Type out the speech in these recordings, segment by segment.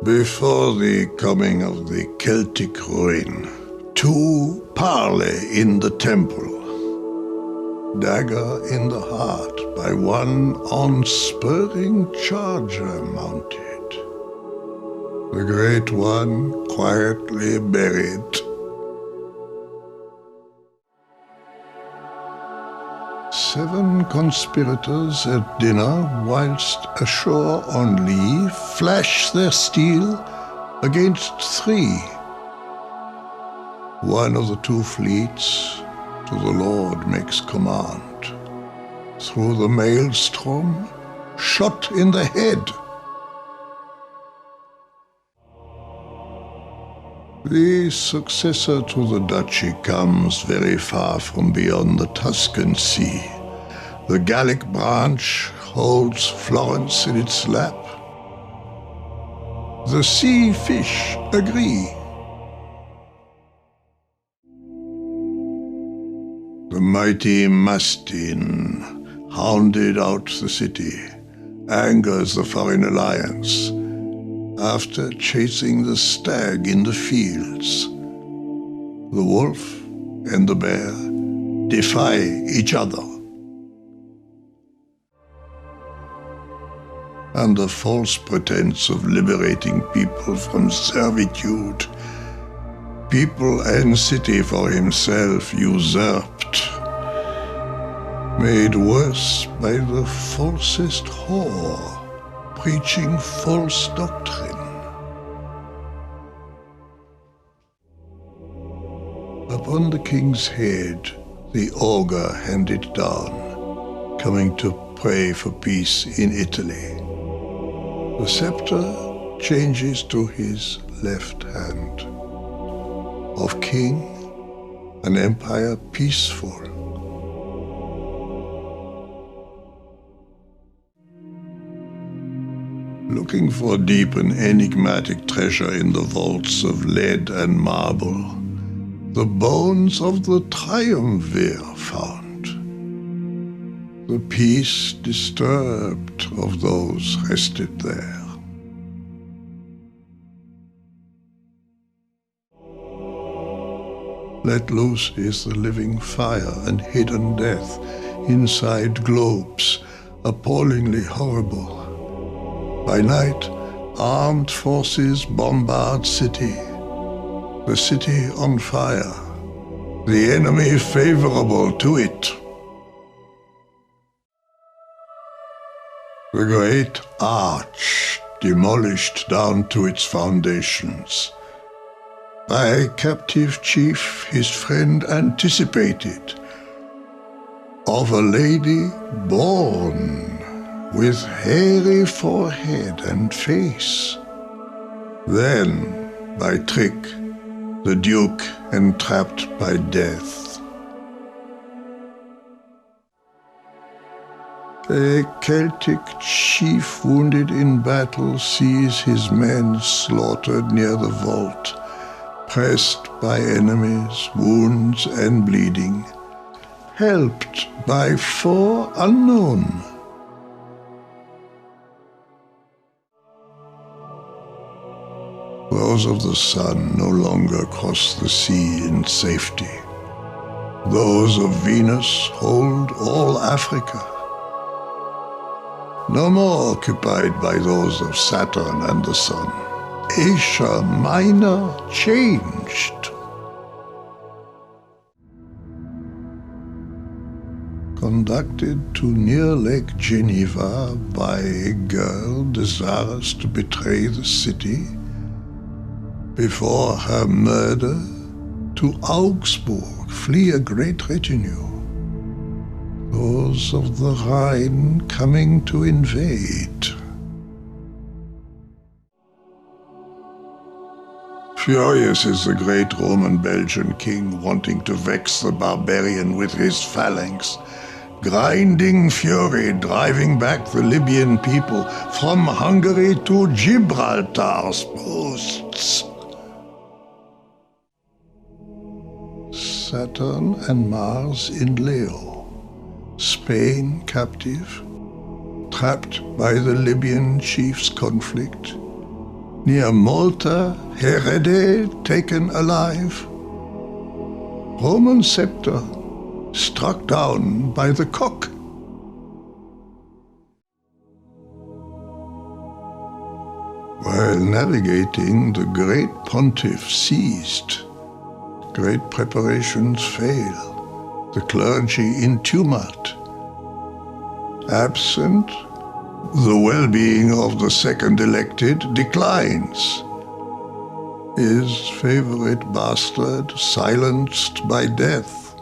Before the coming of the Celtic ruin, two parley in the temple. Dagger in the heart by one on spurring charger mounted. The great one quietly buried. Seven conspirators at dinner, whilst ashore on lee, flash their steel against three. One of the two fleets to the Lord makes command. Through the maelstrom, shot in the head. The successor to the duchy comes very far from beyond the Tuscan sea. The Gallic branch holds Florence in its lap. The sea fish agree. The mighty Mastin, hounded out the city, angers the foreign alliance. After chasing the stag in the fields, the wolf and the bear defy each other. Under false pretense of liberating people from servitude, people and city for himself usurped, made worse by the falsest whore, preaching false doctrine. Upon the king's head, the augur handed down, coming to pray for peace in Italy. The scepter changes to his left hand. Of king, an empire peaceful. Looking for deep and enigmatic treasure in the vaults of lead and marble, the bones of the triumvir found. The peace disturbed of those rested there. Let loose is the living fire and hidden death inside globes, appallingly horrible. By night, armed forces bombard city, the city on fire, the enemy favorable to it. The great arch demolished down to its foundations. By captive chief his friend anticipated, of a lady born with hairy forehead and face. Then, by trick, the duke entrapped by death. A Celtic chief wounded in battle sees his men slaughtered near the vault, pressed by enemies, wounds and bleeding, helped by foe unknown. Those of the sun no longer cross the sea in safety. Those of Venus hold all Africa. No more occupied by those of Saturn and the sun. Asia Minor changed. Conducted to near Lake Geneva by a girl desirous to betray the city, before her murder, to Augsburg flee a great retinue. Those of the Rhine coming to invade. Furious is the great Roman-Belgian king, wanting to vex the barbarian with his phalanx. Grinding fury driving back the Libyan people from Hungary to Gibraltar's posts. Saturn and Mars in Leo. Spain captive, trapped by the Libyan chief's conflict, Near Malta, Herede taken alive. Roman scepter struck down by the cock. While navigating, the great pontiff seized. Great preparations fail, the clergy in tumult. Absent, the well-being of the second elected declines. His favorite bastard silenced by death.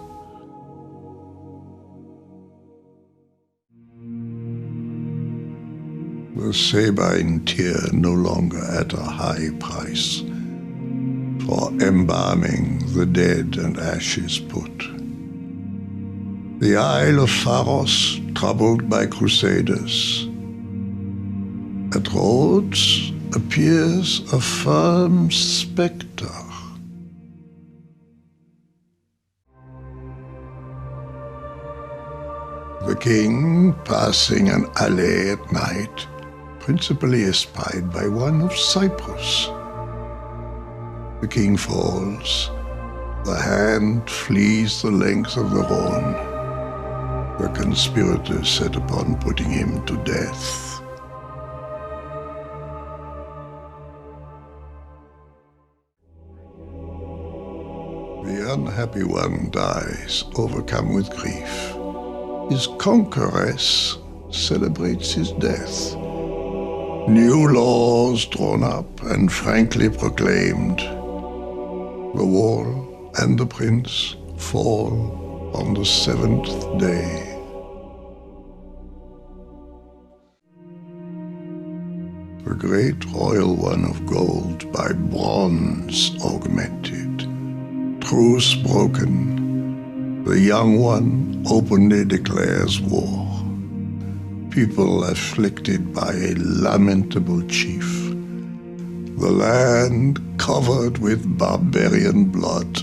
The Sabine tear no longer at a high price, for embalming the dead and ashes put. The Isle of Pharos troubled by crusaders. At Rhodes appears a firm spectre. The king, passing an alley at night, principally espied by one of Cyprus. The king falls. The hand flees the length of the Rhone. The conspirators set upon putting him to death. The unhappy one dies, overcome with grief. His conqueress celebrates his death. New laws drawn up and frankly proclaimed. The wall and the prince fall on the 7th day. The great royal one of gold by bronze augmented. Truce broken, the young one openly declares war. People afflicted by a lamentable chief. The land covered with barbarian blood.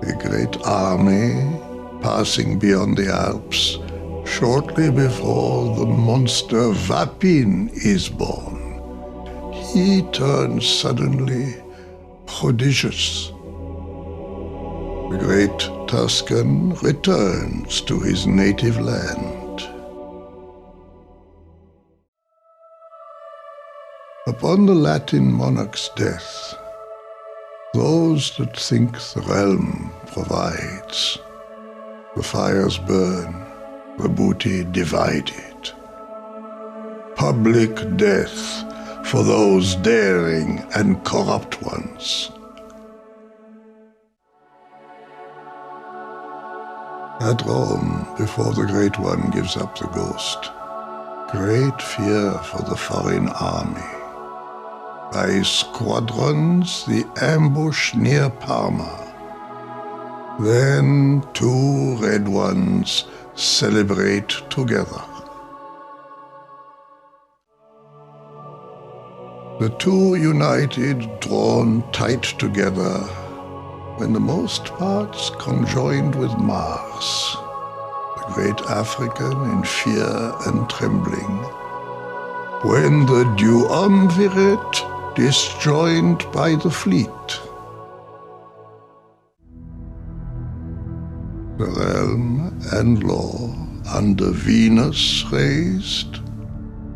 A great army passing beyond the Alps shortly before the monster Vapin is born. He turns suddenly prodigious. The great Tuscan returns to his native land. Upon the Latin monarch's death, those that think the realm provides, the fires burn, the booty divided. Public death for those daring and corrupt ones. At Rome, before the Great One gives up the ghost, great fear for the foreign army. By squadrons, the ambush near Parma. Then 2 red ones celebrate together. The 2 united, drawn tight together, when the most parts conjoined with Mars, the great African in fear and trembling, when the duumvirate disjoined by the fleet. The realm and law under Venus raised,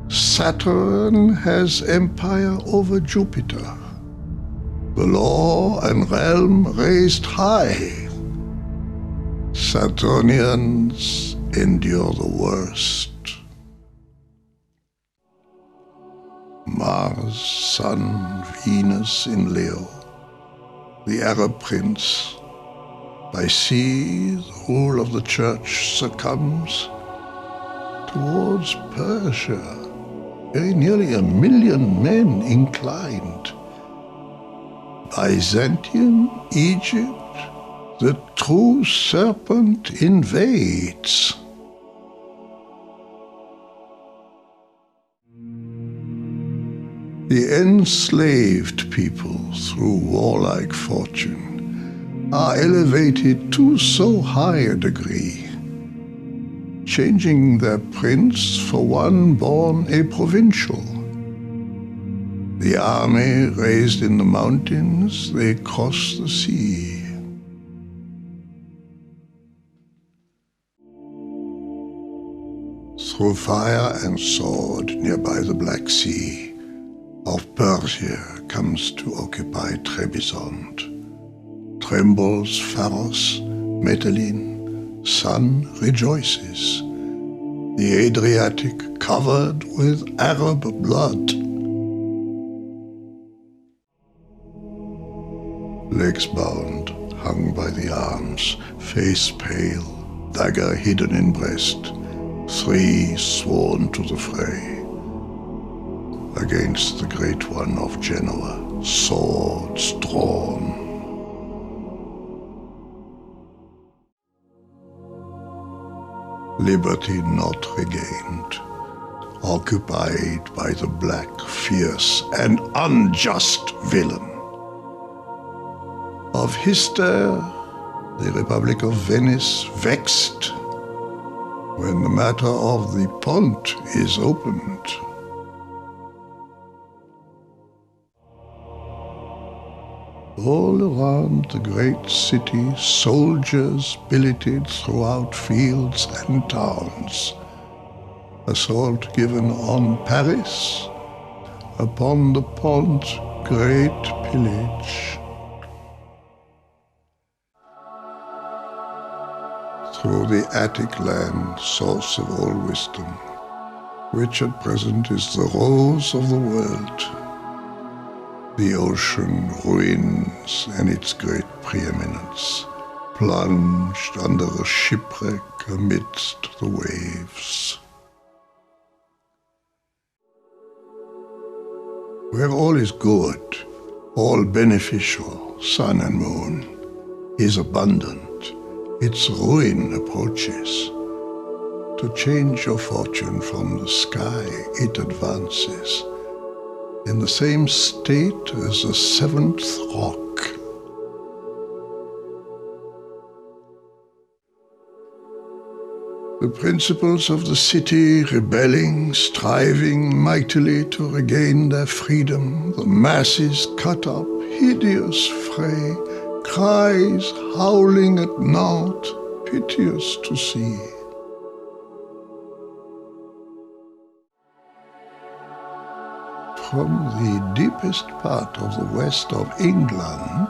Saturn has empire over Jupiter. The law and realm raised high. Saturnians endure the worst. Mars, Sun, Venus in Leo, the Arab prince. By sea, the rule of the church succumbs. Towards Persia, very nearly 1 million men inclined. Byzantium, Egypt, the true serpent invades. The enslaved people, through warlike fortune, are elevated to so high a degree. changing their prince for one born a provincial. The army raised in the mountains, they cross the sea. Through fire and sword nearby the Black Sea, of Persia comes to occupy Trebizond. Trembles Pharos, Metellin, sun rejoices. The Adriatic covered with Arab blood. Legs bound, hung by the arms, face pale, dagger hidden in breast, 3 sworn to the fray. Against the great one of Genoa, swords drawn. Liberty not regained, occupied by the black, fierce, and unjust villain. Of Hister, the Republic of Venice vexed, when the matter of the Pont is opened. All around the great city, soldiers billeted throughout fields and towns. Assault given on Paris, upon the Pont, great pillage. Through the Attic land, source of all wisdom, which at present is the rose of the world, the ocean ruins and its great preeminence, plunged under a shipwreck amidst the waves. Where all is good, all beneficial, sun and moon, is abundant, its ruin approaches. To change your fortune from the sky, it advances, in the same state as the 7th rock. The principles of the city rebelling, striving mightily to regain their freedom, the masses cut up, hideous fray, cries howling at naught, piteous to see. From the deepest part of the west of England,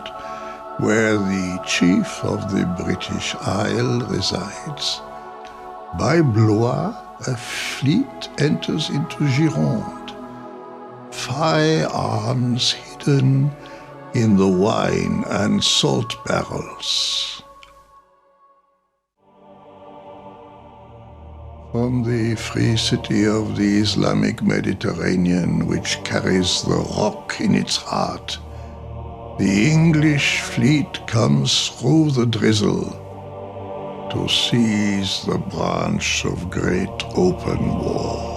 where the chief of the British Isle resides, by Blois a fleet enters into Gironde, firearms hidden in the wine and salt barrels. From the free city of the Islamic Mediterranean, which carries the rock in its heart, the English fleet comes through the drizzle to seize the branch of great open war.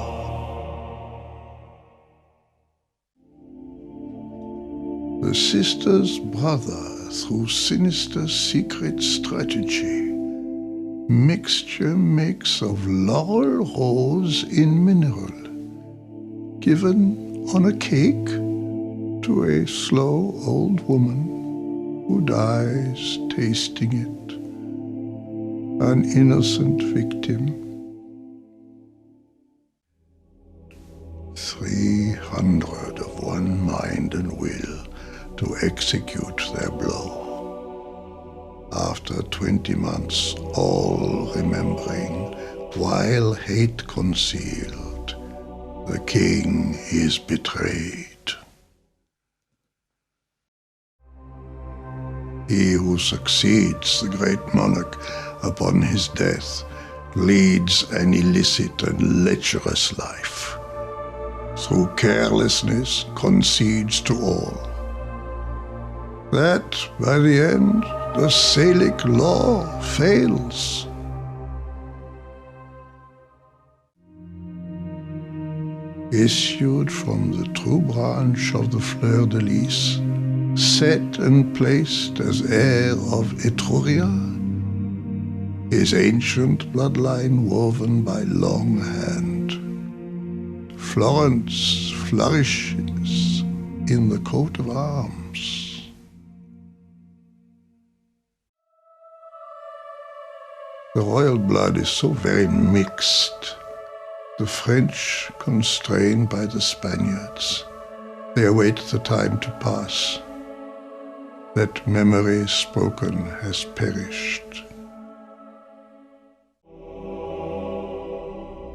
The sister's brother, through sinister secret strategy, mixture makes of laurel rose in mineral, given on a cake to a slow old woman who dies tasting it, an innocent victim. 300 of one mind and will to execute their blow. After 20 months, all remembering, while hate concealed, the king is betrayed. He who succeeds the great monarch upon his death leads an illicit and lecherous life. Through carelessness concedes to all. That, by the end, the Salic law fails. Issued from the true branch of the fleur-de-lis, set and placed as heir of Etruria, his ancient bloodline woven by long hand. Florence flourishes in the coat of arms. The royal blood is so very mixed. The French constrained by the Spaniards. They await the time to pass. That memory spoken has perished.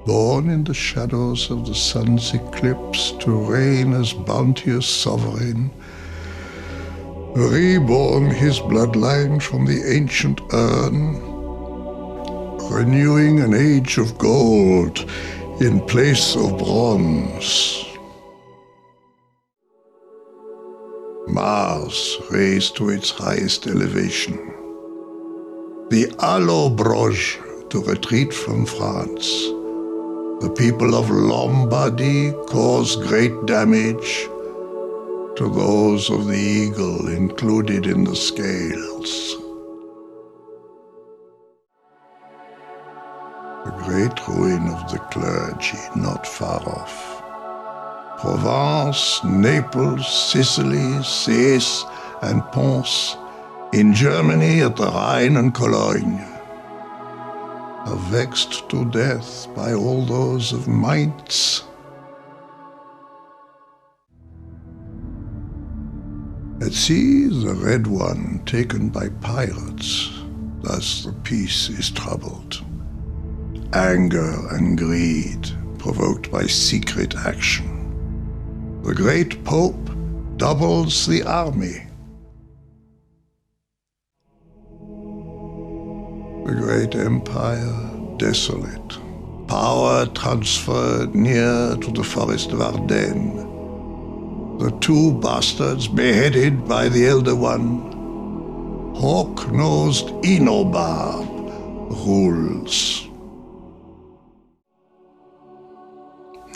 Born in the shadows of the sun's eclipse to reign as bounteous sovereign, reborn his bloodline from the ancient urn, renewing an age of gold in place of bronze. Mars raised to its highest elevation. The Allobroge to retreat from France. The people of Lombardy cause great damage to those of the eagle included in the scales. The great ruin of the clergy not far off. Provence, Naples, Sicily, Sais, and Pons, in Germany at the Rhine and Cologne, are vexed to death by all those of Mainz. At sea, the Red One taken by pirates, thus the peace is troubled. Anger and greed provoked by secret action. The great Pope doubles the army. The great empire desolate, power transferred near to the forest of Ardennes. The two bastards beheaded by the elder one. Hawk-nosed Enobarb rules.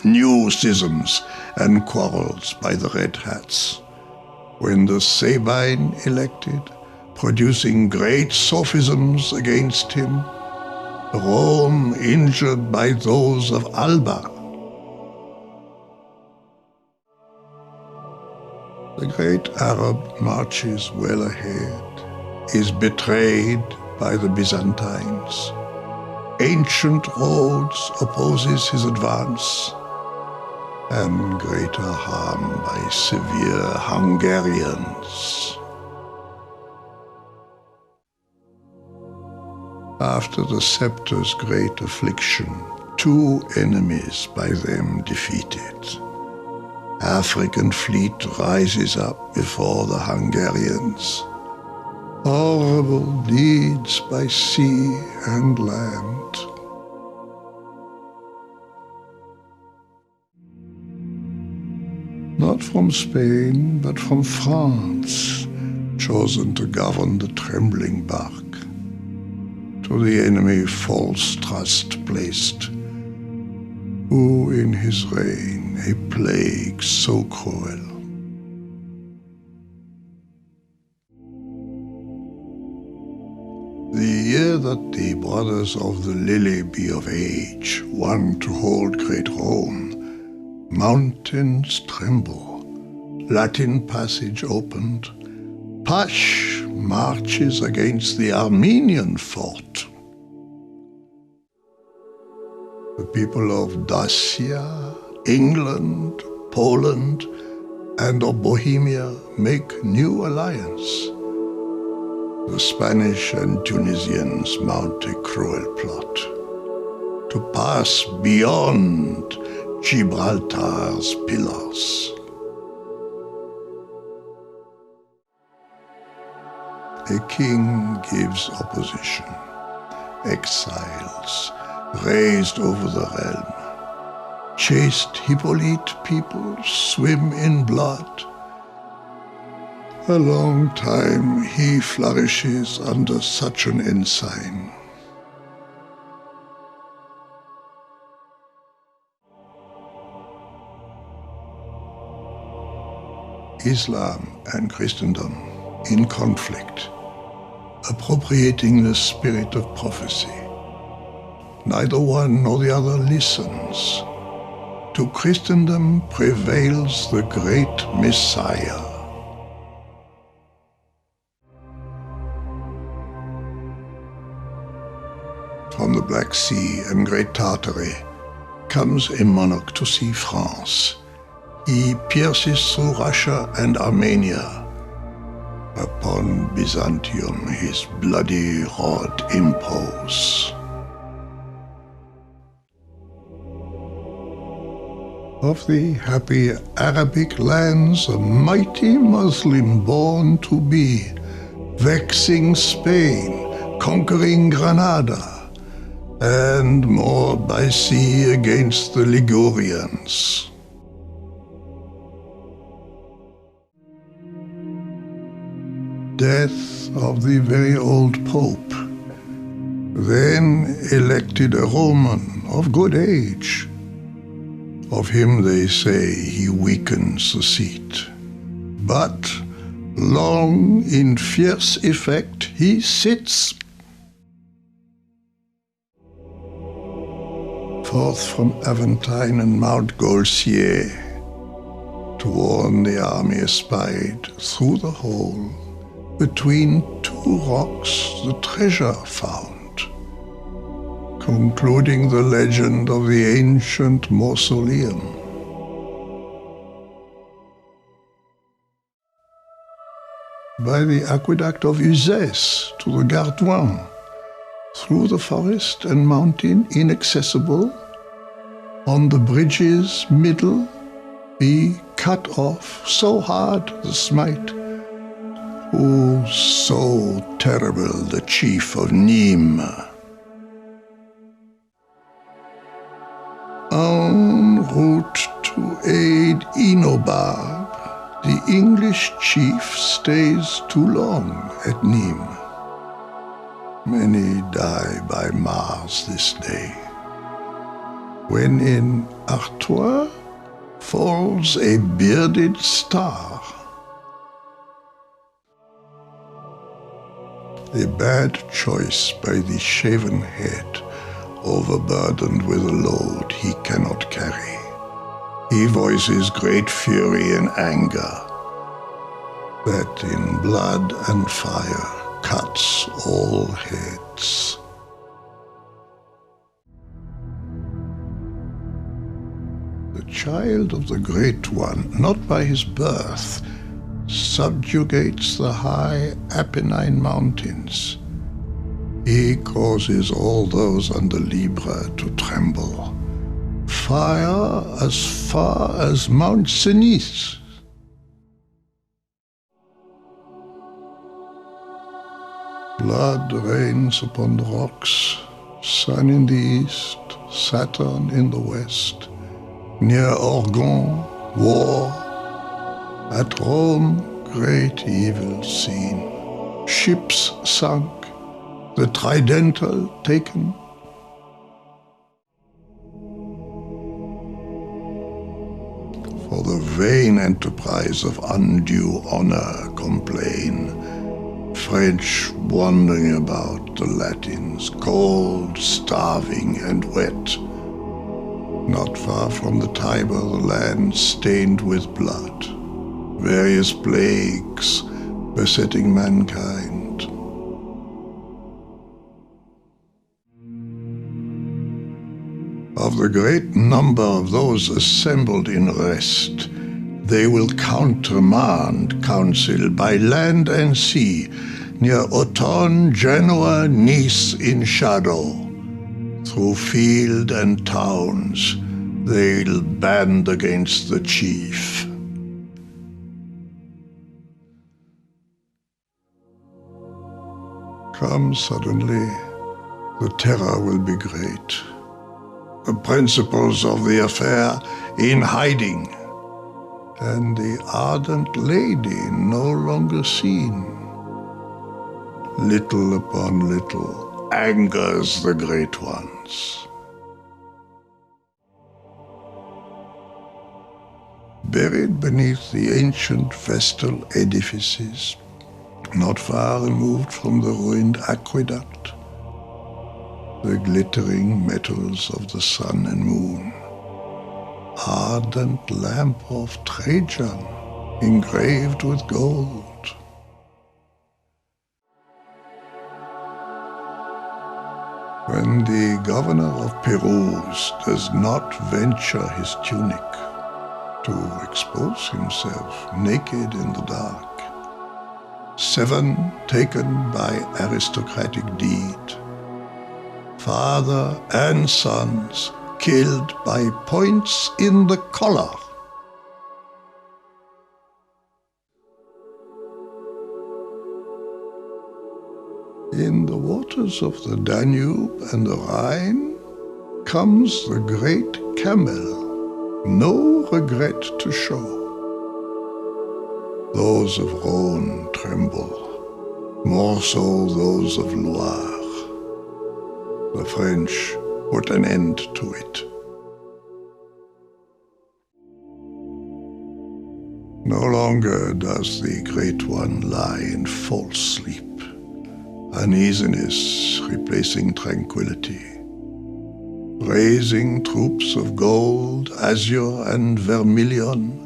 New schisms and quarrels by the Red Hats. When the Sabine elected, producing great sophisms against him, Rome injured by those of Alba. The great Arab marches well ahead, is betrayed by the Byzantines. Ancient Rhodes opposes his advance, and greater harm by severe Hungarians. After the scepter's great affliction, two enemies by them defeated. African fleet rises up before the Hungarians. Horrible deeds by sea and land. Not from Spain, but from France, chosen to govern the trembling bark. To the enemy false trust placed, who in his reign a plague so cruel. The year that the brothers of the Lily be of age, one to hold great Rome, mountains tremble, Latin passage opened, Pash marches against the Armenian fort. The people of Dacia, England, Poland, and of Bohemia make new alliance. The Spanish and Tunisians mount a cruel plot to pass beyond Gibraltar's pillars. A king gives opposition, exiles raised over the realm. Chaste Hippolyte people swim in blood. A long time he flourishes under such an ensign. Islam and Christendom in conflict. appropriating the spirit of prophecy. Neither one nor the other listens. To Christendom prevails the great Messiah. From the Black Sea and Great Tartary comes a monarch to see France. He pierces through Russia and Armenia. Upon Byzantium his bloody rod impose. Of the happy Arabic lands, a mighty Muslim born to be, vexing Spain, conquering Granada, and more by sea against the Ligurians. Death of the very old Pope, then elected a Roman of good age. Of him they say he weakens the seat, but long in fierce effect he sits. Forth from Aventine and Mount Golsier, to warn the army espied through the hole, between two rocks the treasure found, concluding the legend of the ancient mausoleum. By the aqueduct of Uzès to the Gardouin, through the forest and mountain inaccessible, on the bridge's middle be cut off so hard the smite. Oh, so terrible the chief of Nîmes. En route to aid Inobarb, the English chief stays too long at Nîmes. Many die by Mars this day. When in Artois falls a bearded star, a bad choice by the shaven head, overburdened with a load he cannot carry. He voices great fury and anger, that in blood and fire cuts all heads. The child of the Great One, not by his birth, subjugates the high Apennine mountains. He causes all those under Libra to tremble. Fire as far as Mount Cenis. Blood rains upon the rocks, sun in the east, Saturn in the west. Near Orgon, war. At Rome, great evil seen. Ships sunk, the Tridental taken. For the vain enterprise of undue honor complain. French wandering about, the Latins cold, starving, and wet. Not far from the Tiber, the land stained with blood. Various plagues besetting mankind. Of the great number of those assembled in rest, they will countermand counsel by land and sea, near Autun, Genoa, Nice in shadow. Through field and towns, they'll band against the chief. Come suddenly, the terror will be great. The principles of the affair in hiding, and the ardent lady no longer seen. Little upon little angers the great ones. Buried beneath the ancient vestal edifices, Not far removed from the ruined aqueduct, the glittering metals of the sun and moon, ardent lamp of Trajan engraved with gold. When the governor of Perus does not venture his tunic to expose himself naked in the dark, 7 taken by aristocratic deed, father and sons killed by points in the collar. In the waters of the Danube and the Rhine comes the great camel, no regret to show. Those of Rhone tremble, more so those of Loire. The French put an end to it. No longer does the Great One lie in false sleep, uneasiness replacing tranquility, raising troops of gold, azure, and vermilion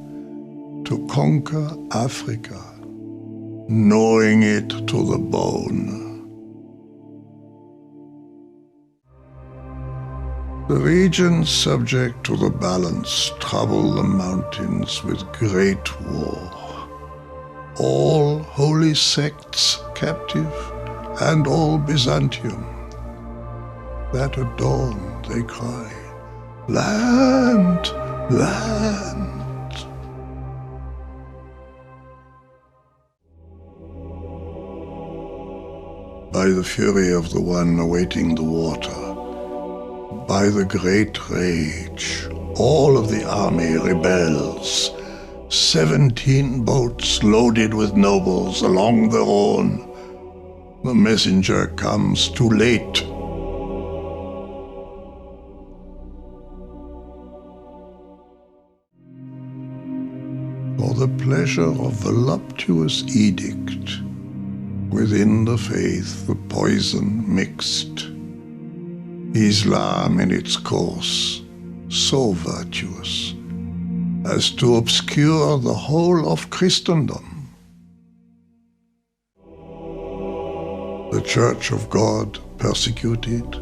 to conquer Africa, gnawing it to the bone. The regions subject to the balance trouble the mountains with great war. All holy sects captive, and all Byzantium, that at dawn they cry, "Land, land!" By the fury of the one awaiting the water, by the great rage, all of the army rebels. 17 boats loaded with nobles along the Rhone. The messenger comes too late. For the pleasure of voluptuous edict, within the faith the poison mixed. Islam in its course, so virtuous, as to obscure the whole of Christendom. The Church of God persecuted,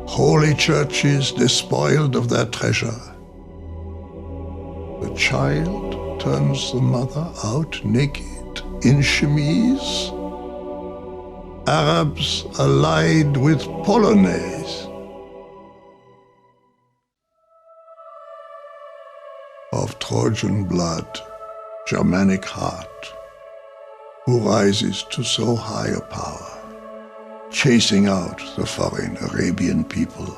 holy churches despoiled of their treasure. The child turns the mother out naked in chemise. Arabs allied with Polonaise. Of Trojan blood, Germanic heart, who rises to so high a power, chasing out the foreign Arabian people,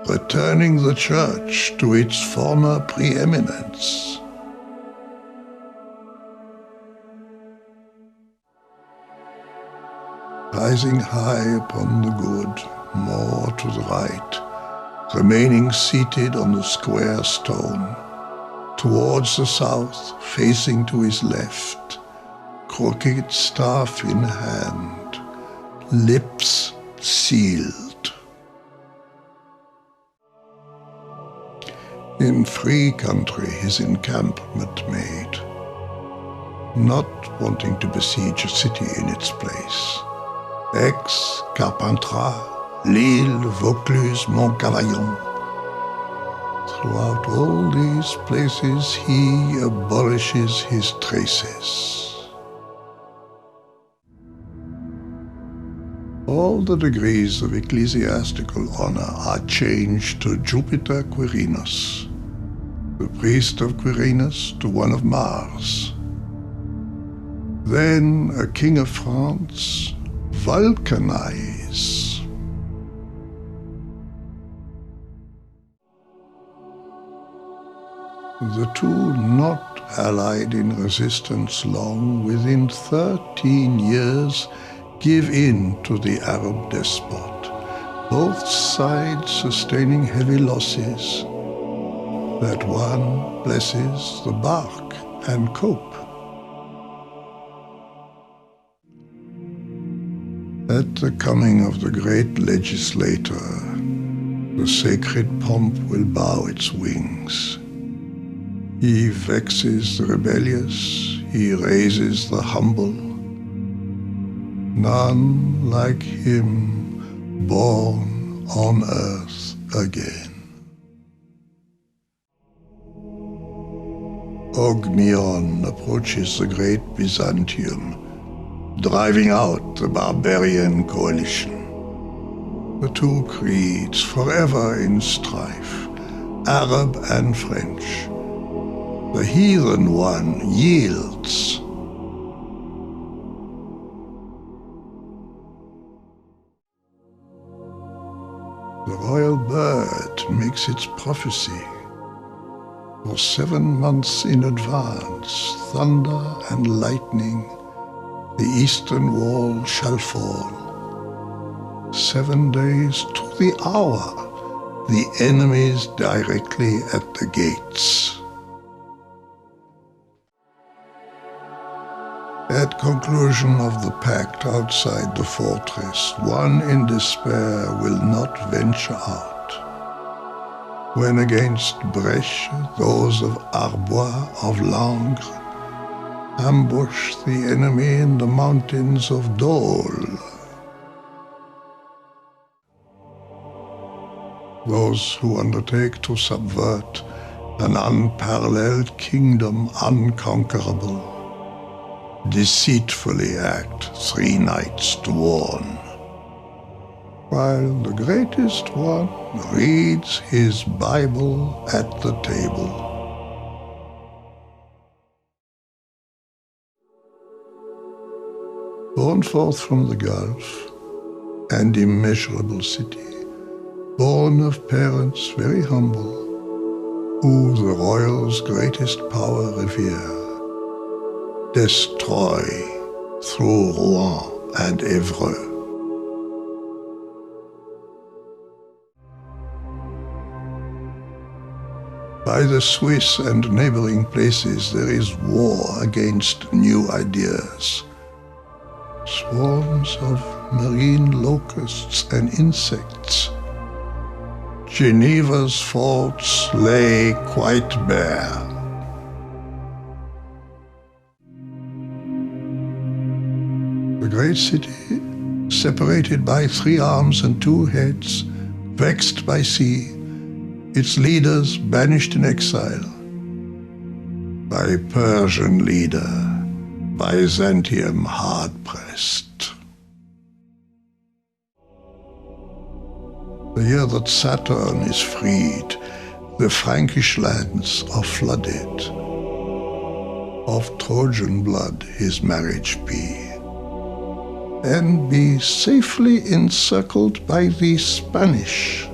returning the church to its former preeminence. Rising high upon the good, more to the right, remaining seated on the square stone, towards the south, facing to his left, crooked staff in hand, lips sealed. In free country his encampment made, not wanting to besiege a city in its place. Aix, Carpentras, Lille, Vaucluse, Montcavaillon. Throughout all these places he abolishes his traces. All the degrees of ecclesiastical honor are changed to Jupiter Quirinus, the priest of Quirinus to one of Mars. Then a king of France vulcanize. The two not allied in resistance long, within 13 years give in to the Arab despot, both sides sustaining heavy losses. That one blesses the bark and cope. At the coming of the great legislator, the sacred pomp will bow its wings. He vexes the rebellious, he raises the humble. None like him born on earth again. Ogmion approaches the great Byzantium, driving out the barbarian coalition. The two creeds forever in strife, Arab and French. The heathen one yields. The royal bird makes its prophecy. For 7 months in advance, thunder and lightning, the eastern wall shall fall. 7 days to the hour, the enemies directly at the gates. At conclusion of the pact outside the fortress, one in despair will not venture out. When against Breche, those of Arbois, of Langres, ambush the enemy in the mountains of Dole. Those who undertake to subvert an unparalleled kingdom unconquerable, deceitfully act 3 nights to warn, while the greatest one reads his Bible at the table. Born forth from the Gulf, and immeasurable city, born of parents very humble, who the royal's greatest power revere, destroy through Rouen and Evreux. By the Swiss and neighboring places there is war against new ideas. Swarms of marine locusts and insects. Geneva's forts lay quite bare. The great city, separated by 3 arms and 2 heads, vexed by sea, its leaders banished in exile. By Persian leader, Byzantium hard-pressed. The year that Saturn is freed, the Frankish lands are flooded. Of Trojan blood his marriage be, and be safely encircled by the Spanish.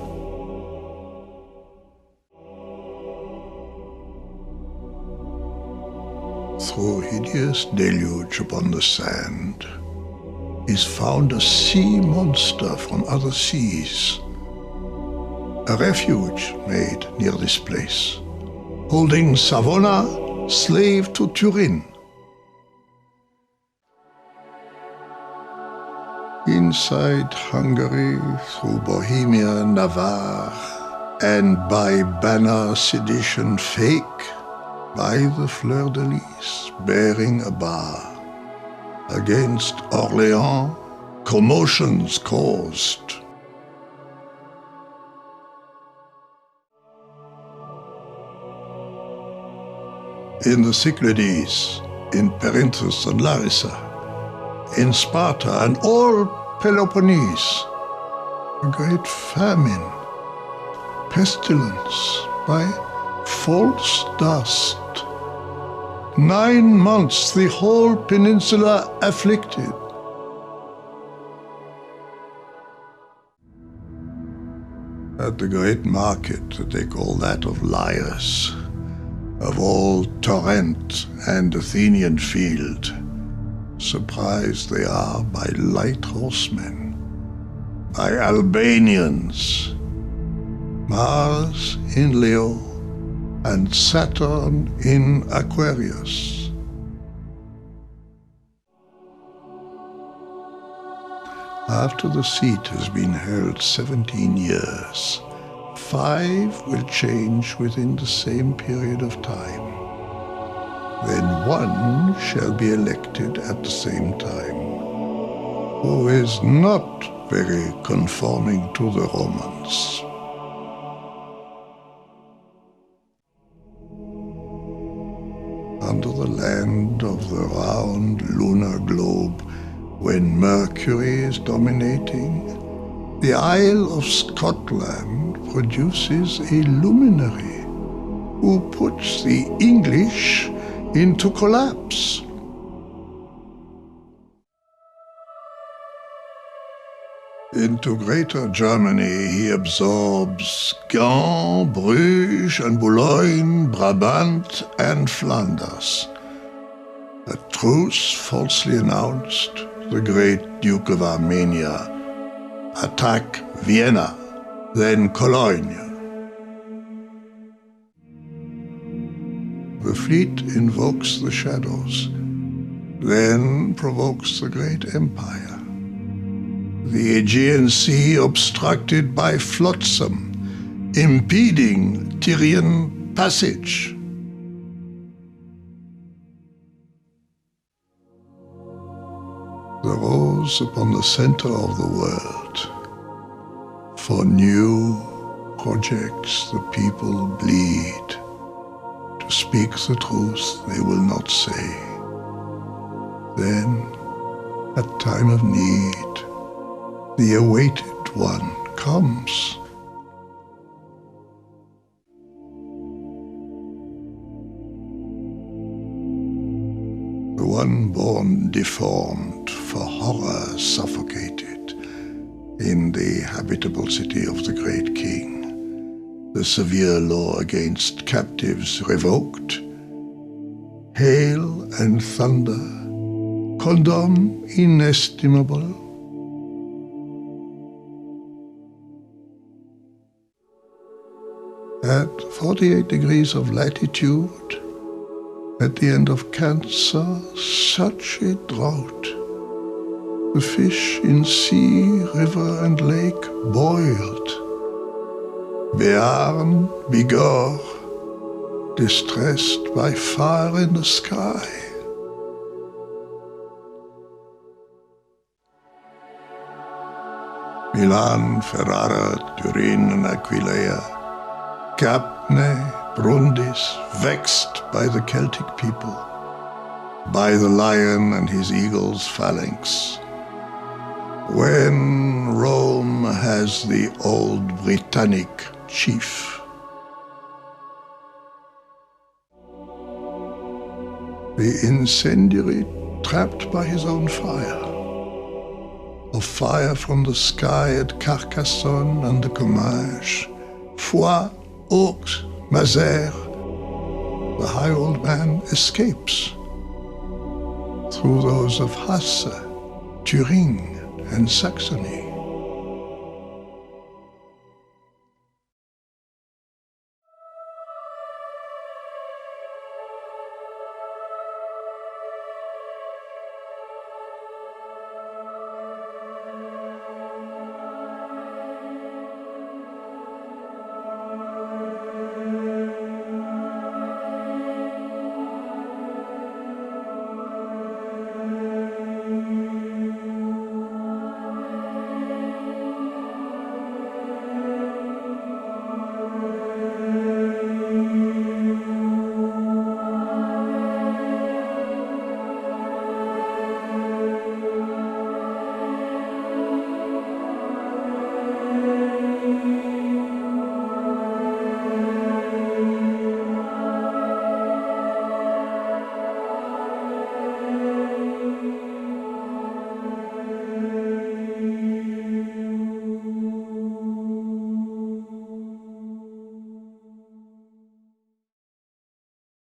Through hideous deluge upon the sand is found a sea monster from other seas, a refuge made near this place, holding Savona slave to Turin. Inside Hungary, through Bohemia, Navarre, and by banner sedition fake, by the fleur-de-lis bearing a bar, against Orléans, commotions caused. In the Cyclades, in Perinthus and Larissa, in Sparta and all Peloponnese, a great famine, pestilence by false dust. 9 months the whole peninsula afflicted. At the great market that they call that of Liars, of all Torrent and Athenian field, surprised they are by light horsemen, by Albanians, Mars in Leo, and Saturn in Aquarius. After the seat has been held 17 years, 5 will change within the same period of time. Then 1 shall be elected at the same time, who is not very conforming to the Romans. Under the land of the round lunar globe, when Mercury is dominating, the Isle of Scotland produces a luminary who puts the English into collapse. Into Greater Germany he absorbs Gand, Bruges and Boulogne, Brabant and Flanders. A truce falsely announced, the great Duke of Armenia attack Vienna, then Cologne. The fleet invokes the shadows, then provokes the great empire. The Aegean Sea obstructed by flotsam, impeding Tyrian passage. The rose upon the center of the world. For new projects the people bleed. To speak the truth they will not say. Then, at time of need, the awaited one comes. The one born deformed, for horror suffocated, in the habitable city of the great king, the severe law against captives revoked, hail and thunder, condom inestimable. At 48 degrees of latitude, at the end of Cancer, such a drought. The fish in sea, river and lake boiled. Béarn, Bigorre, distressed by fire in the sky. Milan, Ferrara, Turin and Aquileia, Capne, Brundis, vexed by the Celtic people, by the lion and his eagle's phalanx. When Rome has the old Britannic chief. The incendiary trapped by his own fire. Of fire from the sky at Carcassonne and the Comminges, Foix, Aux, Mazères, the high old man escapes through those of Hesse, Turin, and Saxony.